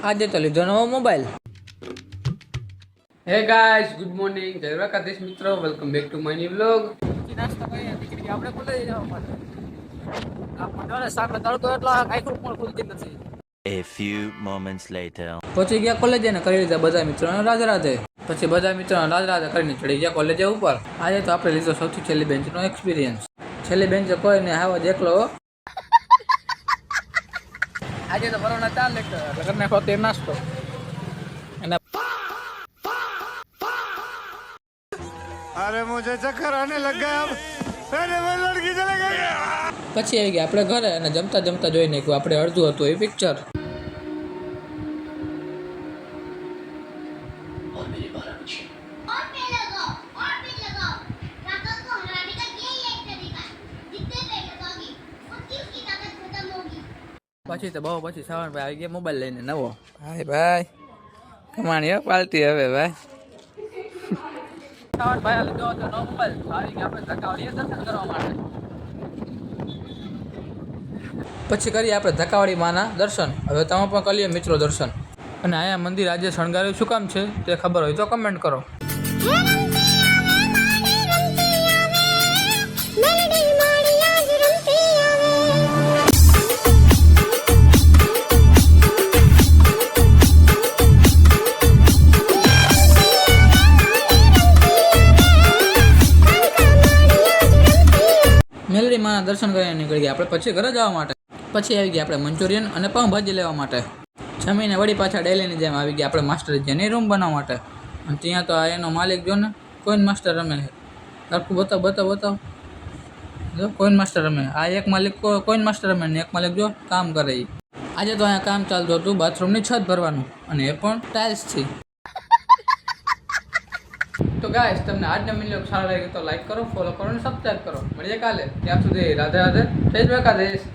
આજે તો લીધો નવો મોબાઈલ. હે ગાઈસ, ગુડ મોર્નિંગ, જય દ્વારકાધીશ મિત્રો, welcome back to my new vlog. નાસ્તો કરીએ દીકરી આપણે કોલેજ જવા માટે. આપણે સાકડા તડકો એટલો આખું પણ ખુલતી નથી. A few moments later. પહોંચી ગયા કોલેજે ને કરી લીધા બધા મિત્રોને રાધે રાધે. પછી બધા મિત્રોને રાધે રાધે કરીને ચડી ગયા કોલેજે ઉપર. આજે તો આપણે લીધો સૌથી છેલ્લી બેન્ચનો એક્સપિરિયન્સ. છેલ્લી બેન્ચે કોઈ ને આવા જ એકલો. આજે તો ભરવાના 4 લેક્ચર એટલે કરી નાખો તે નાસ્તો. અને अरे मुझे चक्कर आने लग गया अब मैंने वो लड़की चले गया। પછી આવી ગયા આપણે ઘરે અને જમતા જમતા જોઈ નાખ્યું આપણે અડધું હતું એ પિક્ચર. और पेड़ लगाओ ताकत को हराने का यही एक तरीका है। जितने पेड़ लगाओगी उतनी उसकी ताकत खत्म होगी। પછી તો બહુ પછી સવારભાઈ આવી ગયા મોબાઈલ લઈને નવો. હાય ભાઈ કમાણી પાલટી હવે ભાઈ. સવારભાઈ લીધો હતો નવો મોબાઈલ. આવી ગયા આપણે ધક્કાવાળીએ દર્શન કરવા માટે. પછી કરીએ આપણે ધક્કાવાળી માના દર્શન. હવે તમે પણ કરીએ મિત્રો દર્શન. અને અહીંયા મંદિર આજે શણગાર્યું શું કામ છે તે ખબર હોય તો કમેન્ટ કરો. મેલડી માના દર્શન કરીને નીકળી ગયા આપણે પછી ઘરે જવા માટે. પછી આવી ગયા આપણે મંચુરિયન અને પાઉંભાજી લેવા માટે. જમીને વળી પાછા ડેલીની જેમ આવી ગયા આપણે માસ્ટર જેની રૂમ બનાવવા માટે. અને ત્યાં તો એનો માલિક જો ને કોઈન માસ્ટર રમે છે. સરખું બતાવ જો કોઈન માસ્ટર રમે. આ એક માલિક કોઈન માસ્ટર રમે ને એક માલિક જો કામ કરે. આજે તો અહીંયા કામ ચાલતું હતું બાથરૂમની છત ભરવાનું અને એ પણ ટાઇલ્સથી. તો ગાઈસ તમને આજનો વિડીયો સારો લાગે તો લાઈક કરો, ફોલો કરો અને સબસ્ક્રાઈબ કરો. મળીએ કાલે. ત્યાં સુધી રાધે રાધે, જય દ્વારકાધીશ.